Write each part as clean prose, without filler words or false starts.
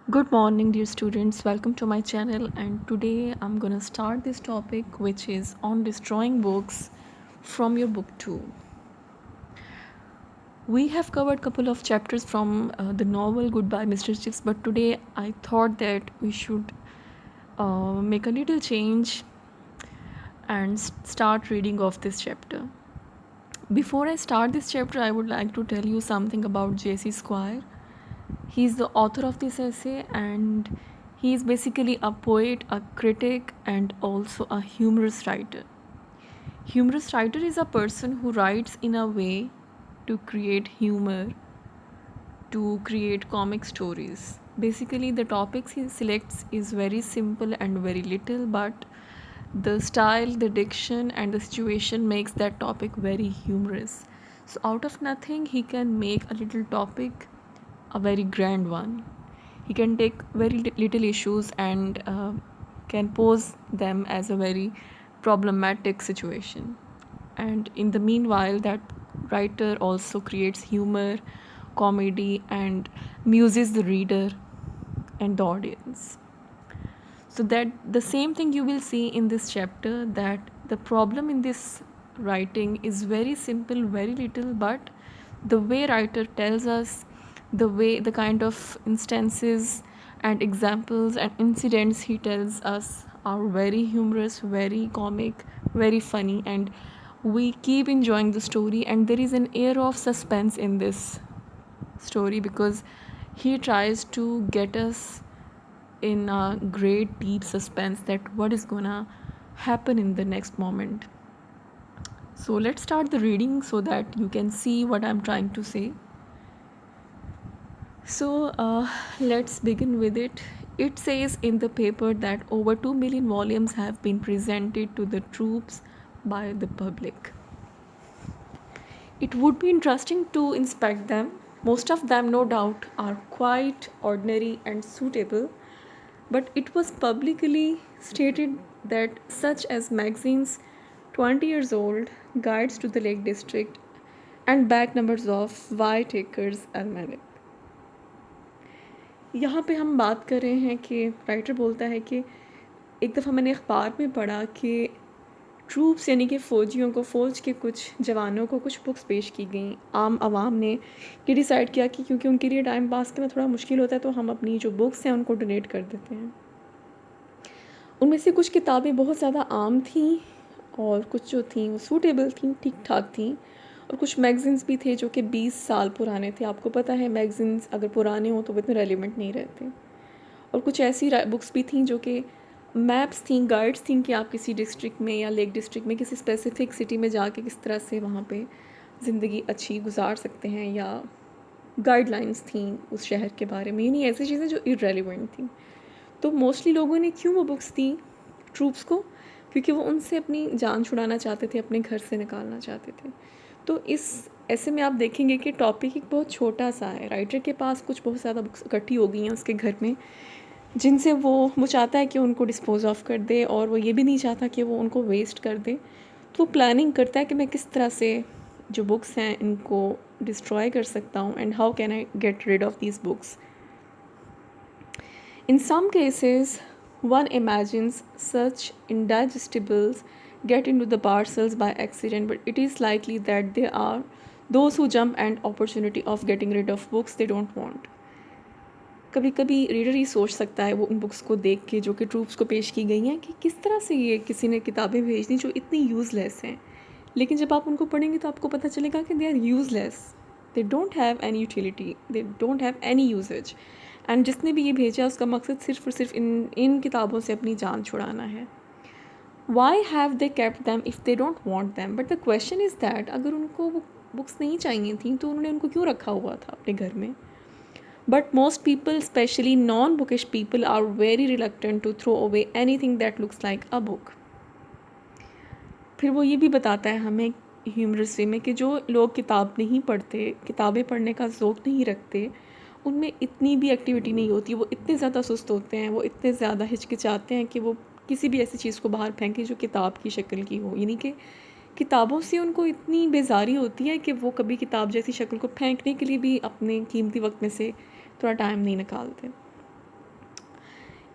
Good morning, dear students. Welcome to my channel. And today I'm gonna start this topic, which is on destroying books from your book too. We have covered couple of chapters from the novel Goodbye, Mr. Chips, but today I thought that we should make a little change and start reading of this chapter. Before I start this chapter, I would like to tell you something about J.C. Squire. He's the author of this essay, and he is basically a poet, a critic, and also a humorous writer. Humorous writer is a person who writes in a way to create humor, to create comic stories. Basically, the topics he selects is very simple and very little, but the style, the diction, and the situation makes that topic very humorous. So, out of nothing, he can make a little topic a very grand one. He can take very little issues and can pose them as a very problematic situation. And in the meanwhile, that writer also creates humor, comedy, and amuses the reader and the audience. So that the same thing you will see in this chapter, that the problem in this writing is very simple, very little, but the way writer tells us, the kind of instances and examples and incidents he tells us are very humorous, very comic, very funny, and we keep enjoying the story, and there is an air of suspense in this story because he tries to get us in a great deep suspense that what is gonna happen in the next moment. So let's start the reading so that you can see what I'm trying to say. So let's begin with it. It says in the paper that over 2 million volumes have been presented to the troops by the public. It would be interesting to inspect them. Most of them, no doubt, are quite ordinary and suitable, but it was publicly stated that such as magazines 20 years old, guides to the Lake District, and back numbers of Whitaker's Almanac. यहाँ पे हम बात कर रहे हैं कि writer बोलता है कि एक दफ़ा मैंने अखबार में पढ़ा कि ट्रूप्स यानी कि फ़ौजियों को, फ़ौज के कुछ जवानों को कुछ बुक्स पेश की गई। आम आवाम ने ये डिसाइड किया कि क्योंकि उनके लिए टाइम पास करना थोड़ा मुश्किल होता है, तो हम अपनी जो बुक्स हैं उनको डोनेट कर देते हैं। उनमें से कुछ किताबें बहुत ज़्यादा आम थीं और कुछ जो थीं वो सूटेबल थीं, ठीक ठाक थीं, और कुछ मैगज़ीन्स भी थे जो कि 20 साल पुराने थे। आपको पता है मैगज़ीन्स अगर पुराने हों तो वो इतने रेलिवेंट नहीं रहते। और कुछ ऐसी बुक्स भी थीं जो कि मैप्स थीं, गाइड्स थीं कि आप किसी डिस्ट्रिक्ट में या लेक डिस्ट्रिक्ट में किसी स्पेसिफिक सिटी में जाके किस तरह से वहाँ पे ज़िंदगी अच्छी गुजार सकते हैं, या गाइडलाइंस थीं उस शहर के बारे में। यानी ऐसी चीज़ें जो इररेलेवेंट थीं। तो मोस्टली लोगों ने क्यों वो बुक्स दी ट्रूप्स को? क्योंकि वो उनसे अपनी जान छुड़ाना चाहते थे, अपने घर से निकालना चाहते थे। तो इस ऐसे में आप देखेंगे कि टॉपिक एक बहुत छोटा सा है। राइटर के पास कुछ बहुत ज़्यादा बुक्स इकट्ठी हो गई हैं उसके घर में, जिनसे वो चाहता है कि उनको डिस्पोज ऑफ कर दे, और वो ये भी नहीं चाहता कि वो उनको वेस्ट कर दे। तो वो प्लानिंग करता है कि मैं किस तरह से जो बुक्स हैं इनको डिस्ट्रॉय कर सकता हूँ, and how can I get rid of these books. In some cases, one imagines such indigestibles get into the parcels by accident, but it is likely that there are those who jump at opportunity of getting rid of books they don't want. कभी कभी reader ही सोच सकता है वो उन books को देख के जो कि ट्रूप्स को पेश की गई हैं कि किस तरह से ये किसी ने किताबें भेज दी जो इतनी यूज़लेस हैं, लेकिन जब आप उनको पढ़ेंगे तो आपको पता चलेगा कि they are useless, they don't have any utility, they don't have any uses, and जिसने भी ये भेजा उसका मकसद सिर्फ और सिर्फ इन किताबों से अपनी जान छुड़ाना है. Why have they kept them if they don't want them? But the question is that अगर उनको वो बुक्स नहीं चाहिए थी तो उन्होंने उनको क्यों रखा हुआ था अपने घर में? But most people, especially non-bookish people, are very reluctant to throw away anything that looks like a book. फिर वो ये भी बताता है हमें ह्यूमरसी में कि जो लोग किताब नहीं पढ़ते, किताबें पढ़ने का ज़ौक़ नहीं रखते, उनमें इतनी भी एक्टिविटी नहीं होती, वो इतने ज़्यादा सुस्त होते हैं, वो इतने ज़्यादा हिचकिचाते हैं कि वो किसी भी ऐसी चीज़ को बाहर फेंकें जो किताब की शक्ल की हो. यानी कि किताबों से उनको इतनी बेजारी होती है कि वो कभी किताब जैसी शक्ल को फेंकने के लिए भी अपने कीमती वक्त में से थोड़ा टाइम नहीं निकालते.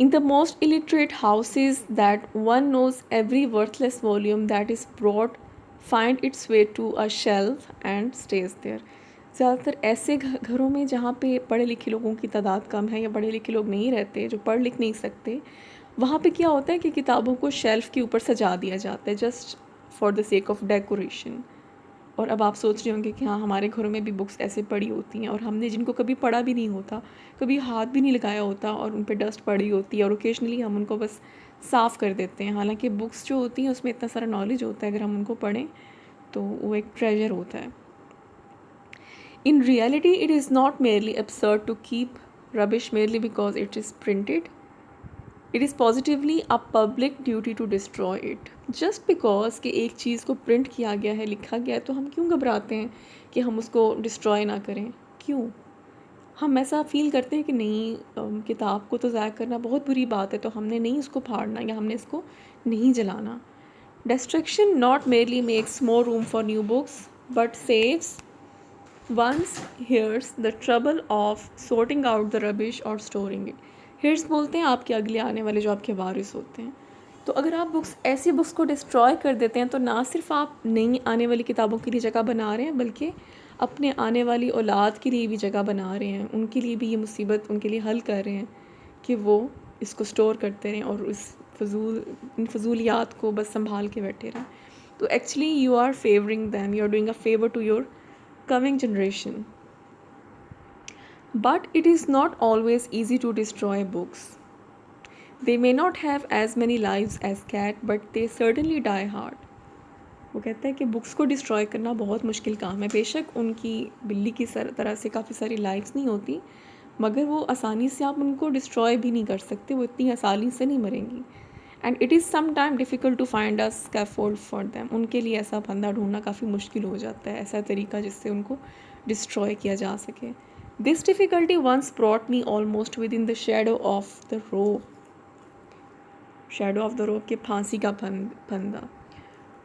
In the most illiterate houses that one knows every worthless volume that is brought find its way to a shelf and stays there. ज़्यादातर ऐसे घरों में जहाँ पे पढ़े लिखे लोगों की तादाद कम है या पढ़े लिखे लोग नहीं रहते, जो पढ़ लिख नहीं सकते, वहाँ पे क्या होता है कि किताबों को शेल्फ़ के ऊपर सजा दिया जाता है just for the sake of decoration. और अब आप सोच रहे होंगे कि हाँ, हमारे घरों में भी बुक्स ऐसे पड़ी होती हैं और हमने जिनको कभी पढ़ा भी नहीं होता, कभी हाथ भी नहीं लगाया होता और उन पे डस्ट पड़ी होती है और ओकेजनली हम उनको बस साफ़ कर देते हैं। हालांकि बुक्स जो होती हैं उसमें इतना सारा नॉलेज होता है, अगर हम उनको पढ़ें तो वो एक ट्रेजर होता है। In reality it is not merely absurd to keep rubbish merely because it is printed. It is positively a public duty to destroy it. Just because कि एक चीज़ को प्रिंट किया गया है, लिखा गया है, तो हम क्यों घबराते हैं कि हम उसको डिस्ट्रॉय ना करें? क्यों? हम ऐसा फील करते हैं कि नहीं, किताब को तो ज़ाया करना बहुत बुरी बात है, तो हमने नहीं इसको फाड़ना या हमने इसको नहीं जलाना। Destruction not merely makes more room for new books, but saves once hears the trouble of sorting out the rubbish or storing it. Hairs बोलते हैं आपके अगले आने वाले जो आपके वारिस होते हैं। तो अगर आप ऐसी बुक्स को डिस्ट्रॉय कर देते हैं तो ना सिर्फ आप नई आने वाली किताबों के लिए जगह बना रहे हैं, बल्कि अपने आने वाली औलाद के लिए भी जगह बना रहे हैं। उनके लिए भी ये मुसीबत उनके लिए हल कर रहे हैं कि वो इसको स्टोर करते रहें और इन फजूलियात को बस संभाल के बैठे रहें। तो actually you are favouring them, you are doing a favour to your coming generation. But it is not always easy to destroy books. They may not have as many lives as cat, but they certainly die hard. वो कहता है कि books को destroy करना बहुत मुश्किल काम है। बेशक उनकी बिल्ली की तरह से काफ़ी सारी लाइफ्स नहीं होती, मगर वो आसानी से आप उनको डिस्ट्रॉय भी नहीं कर सकते, वो इतनी आसानी से नहीं मरेंगी। And it is sometime difficult to find a scaffold for them. उनके लिए ऐसा फंदा ढूंढना काफ़ी मुश्किल हो जाता है, ऐसा तरीका जिससे उनको डिस्ट्रॉय किया जा सके। This difficulty once brought me almost within the shadow of the rope. Shadow of the rope के फांसी का फंदा।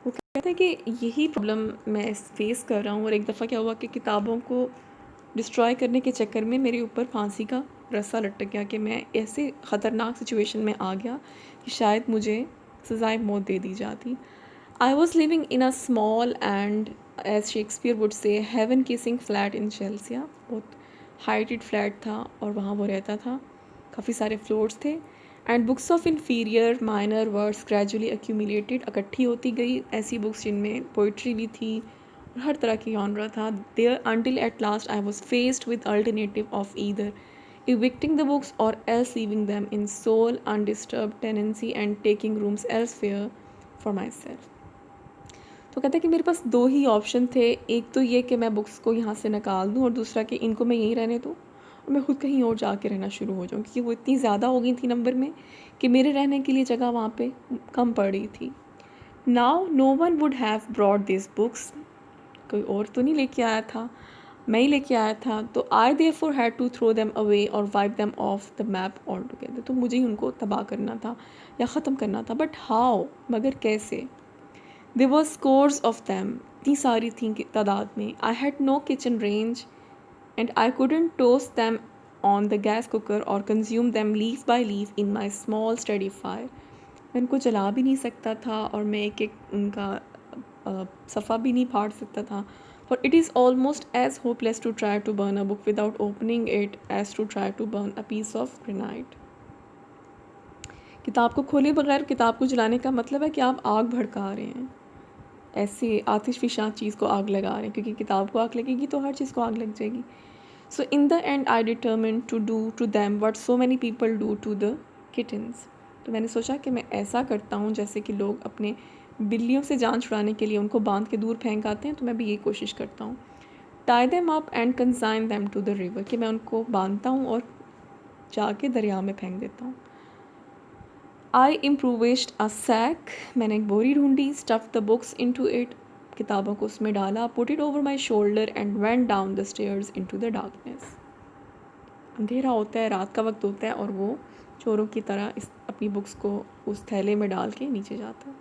वो कहते हैं कि यही प्रॉब्लम मैं फेस कर रहा हूँ। और एक दफ़ा क्या हुआ कि किताबों को डिस्ट्रॉय करने के चक्कर में मेरे ऊपर फांसी का रस्सा लटक गया कि मैं ऐसे ख़तरनाक सिचुएशन में आ गया कि शायद मुझे सज़ाए मौत दे दी जाती। I was living in a small and as Shakespeare would say heaven kissing flat in Chelsea. बहुत हाइटेड फ्लैट था और वहाँ वो रहता था। काफ़ी सारे फ्लोर्स थे and books of inferior minor words gradually accumulated, इकट्ठी होती गई ऐसी बुक्स जिनमें पोइट्री भी थी, हर तरह की जॉनरा था there, until at last I was faced with alternative of either evicting the books or else leaving them in sole undisturbed tenancy and taking rooms elsewhere for myself. तो कहते हैं कि मेरे पास दो ही ऑप्शन थे, एक तो ये कि मैं बुक्स को यहाँ से निकाल दूँ और दूसरा कि इनको मैं यहीं रहने दूँ और मैं खुद कहीं और जाके रहना शुरू हो जाऊँ, क्योंकि वो इतनी ज़्यादा हो गई थी नंबर में कि मेरे रहने के लिए जगह वहाँ पे कम पड़ रही थी। Now no one would have brought this books, कोई और तो नहीं लेके आया था, मैं ही लेके आया था। तो I therefore had to throw them away और wipe them off the map altogether. तो मुझे ही उनको तबाह करना था या ख़त्म करना था। बट हाउ, मगर कैसे? There were scores of them, इतनी सारी थी तादाद में। I had no kitchen range and I couldn't toast them on the gas cooker और consume them leaf by leaf in my small study fire. मैं उनको जला भी नहीं सकता था और मैं एक एक उनका सफ़ा भी नहीं फाड़ सकता था। For it is almost as hopeless to try to burn a book without opening it as to try to burn a piece of granite. किताब को खोले बगैर किताब को जलाने का मतलब है कि आप आग भड़का रहे हैं, ऐसे आतिशफिशा चीज़ को आग लगा रहे हैं, क्योंकि किताब को आग लगेगी तो हर चीज़ को आग लग जाएगी। So in the end I determined to do to them what so many people do to the kittens. तो मैंने सोचा कि मैं ऐसा करता हूँ जैसे कि लोग अपने बिल्लियों से जान छुड़ाने के लिए उनको बांध के दूर फेंक आते हैं, तो मैं भी यही कोशिश करता हूँ। Tie them up and consign them to the river, कि मैं उनको बांधता हूँ और जाके दरिया में फेंक देता हूँ। आई इम्प्रोविस्ड अ सैक, मैंने एक बोरी ढूंढी, stuff the books into it, किताबों को उसमें डाला, put it over my shoulder and went down the stairs into the darkness. अंधेरा होता है, रात का वक्त होता है और वो चोरों की तरह अपनी बुक्स को उस थैले में डाल के नीचे जाता है।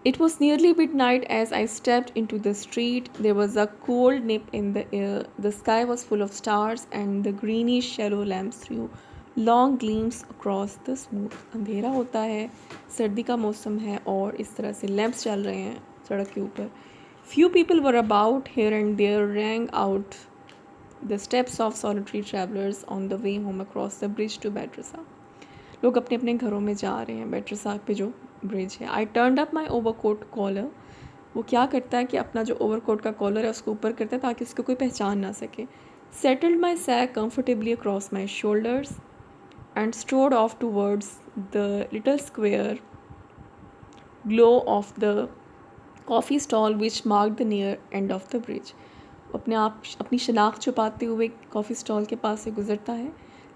It was nearly midnight as I stepped into the street. There was a cold nip in the air. The sky was full of stars and the greenish shallow lamps threw long gleams across the smooth, अंधेरा होता है, सर्दी का मौसम है और इस तरह से लैंप्स चल रहे हैं सड़क के ऊपर. Few people were about here and there rang out the steps of solitary travellers on the way home across the bridge to Battersea. लोग अपने अपने घरों में जा रहे हैं बैट्रसा पे जो ब्रिज है. I turned up my overcoat collar, वो क्या करता है कि अपना जो ओवरकोट का कॉलर है उसको ऊपर करता है ताकि उसको कोई पहचान ना सके. Settled my sack comfortably across my shoulders and strode off towards the little square glow of the coffee stall which marked the near end of the bridge. अपनी शनाख्त छुपाते हुए कॉफ़ी स्टॉल के पास से गुजरता है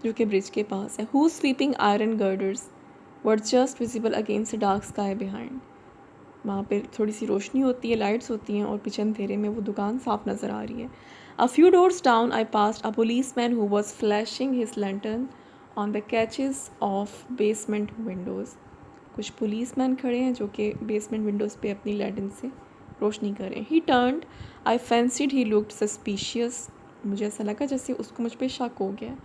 जो कि ब्रिज के पास है. Whose sweeping iron girders were just visible against the dark sky behind. वहाँ पे थोड़ी सी रोशनी होती है, लाइट्स होती हैं और पीछे अंधेरे में वो दुकान साफ नज़र आ रही है. A few doors down I passed a policeman who was flashing his lantern on the catches of basement windows. कुछ पुलिसमैन खड़े हैं जो कि बेसमेंट विंडोज़ पे अपनी लैंटर्न से रोशनी कर रहे हैं. He turned. I fancied he looked suspicious. मुझे ऐसा लगा जैसे उसको मुझ पे शक हो गया.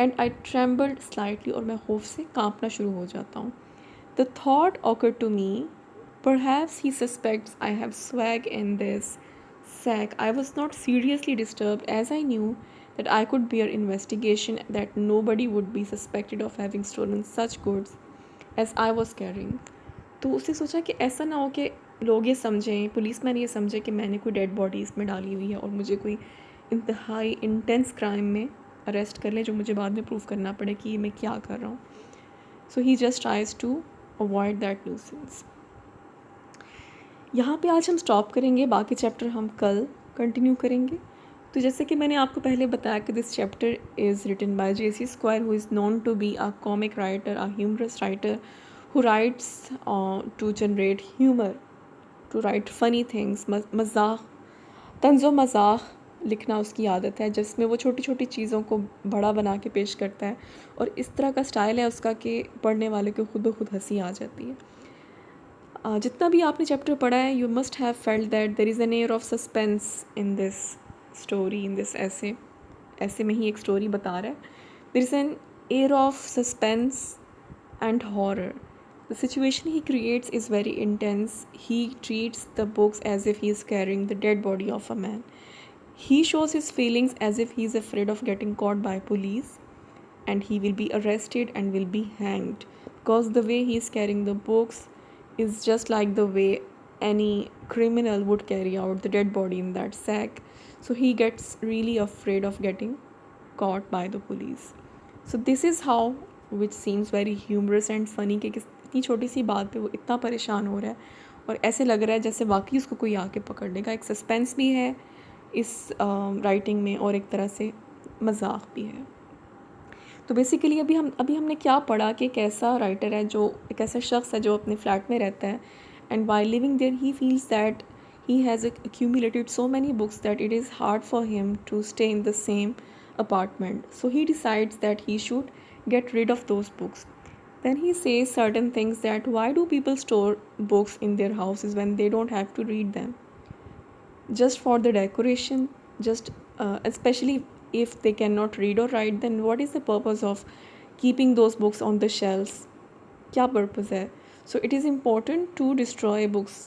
And I trembled slightly और मैं खौफ से कांपना शुरू हो जाता हूँ. The thought occurred to me, perhaps he suspects I have swag in this sack. I was not seriously disturbed as I knew that I could bear investigation, that nobody would be suspected of having stolen such goods as I was carrying. तो उसने सोचा कि ऐसा ना हो कि लोग ये समझें, पुलिसमैन ये समझे कि मैंने कोई डेड बॉडी इसमें डाली हुई है और मुझे कोई इंतहाई इंटेंस क्राइम में अरेस्ट कर लें जो मुझे बाद में प्रूव करना पड़े कि मैं क्या कर रहा हूँ. So he just tries to avoid that nuisance. यहाँ पे आज हम स्टॉप करेंगे, बाकी चैप्टर हम कल कंटिन्यू करेंगे. तो जैसे कि मैंने आपको पहले बताया कि this chapter is written by J.C. Squire, who is known to be a comic writer, a humorous writer who writes to generate humour, to write funny things. मज़ाक, तंज़ो मज़ाक लिखना उसकी आदत है जिसमें वो छोटी छोटी चीज़ों को बड़ा बना के पेश करता है और इस तरह का स्टाइल है उसका कि पढ़ने वाले को खुद ब खुद हंसी आ जाती है. जितना भी आपने चैप्टर पढ़ा है, you must have felt that there is an air of suspense in this story, in this ऐसे में ही एक स्टोरी बता रहा है. There is an air of suspense and horror. The situation he creates is very intense. He treats the books as if he is carrying the dead body of a man. He shows his feelings as if he is afraid of getting caught by police and he will be arrested and will be hanged, because the way he is carrying the books is just like the way any criminal would carry out the dead body in that sack. So he gets really afraid of getting caught by the police. So this is how, which seems very humorous and funny, कि इतनी छोटी सी बात पे वो इतना परेशान हो रहा है और ऐसे लग रहा है जैसे वाकई उसको कोई आके पकड़ लेगा. एक सस्पेंस भी है इस राइटिंग में और एक तरह से मजाक भी है. तो बेसिकली अभी हमने क्या पढ़ा कि एक ऐसा राइटर है, जो एक ऐसा शख्स है जो अपने फ्लैट में रहता है and while living there he feels that he has accumulated so many books that it is hard for him to stay in the same apartment. So he decides that he should get rid of those books. Then he says certain things, that why do people store books in their houses when they don't have to read them? Just for the decoration, just especially if they cannot read or write, then what is the purpose of keeping those books on the shelves? क्या purpose है? So it is important to destroy books.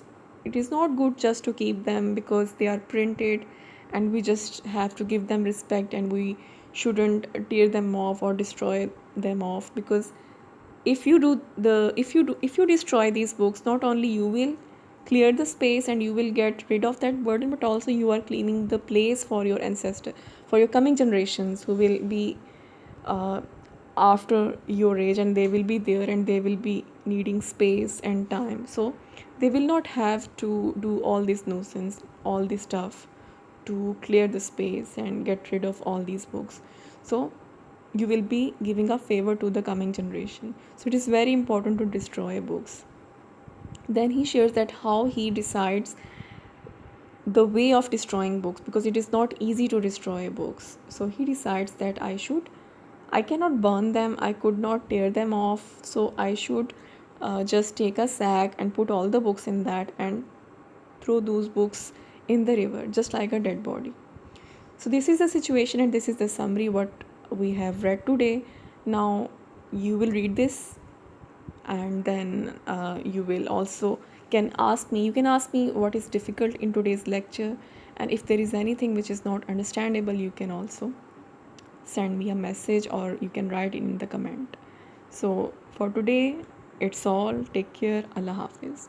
It is not good just to keep them because they are printed and we just have to give them respect and we shouldn't tear them off or destroy them off. Because if you destroy these books, not only you will clear the space and you will get rid of that burden, but also you are cleaning the place for your ancestor, for your coming generations who will be uh, after your age, and they will be there and they will be needing space and time. So they will not have to do all this nuisance, all this stuff to clear the space and get rid of all these books. So you will be giving a favor to the coming generation. So it is very important to destroy books. Then he shares that how he decides the way of destroying books, because it is not easy to destroy books. So he decides that I cannot burn them, I could not tear them off, so I should just take a sack and put all the books in that and throw those books in the river, just like a dead body. So this is the situation and this is the summary what we have read today. Now you will read this, and then you will also can ask me what is difficult in today's lecture, and if there is anything which is not understandable, you can also send me a message or you can write in the comment. So for today it's all. Take care. Allah Hafiz.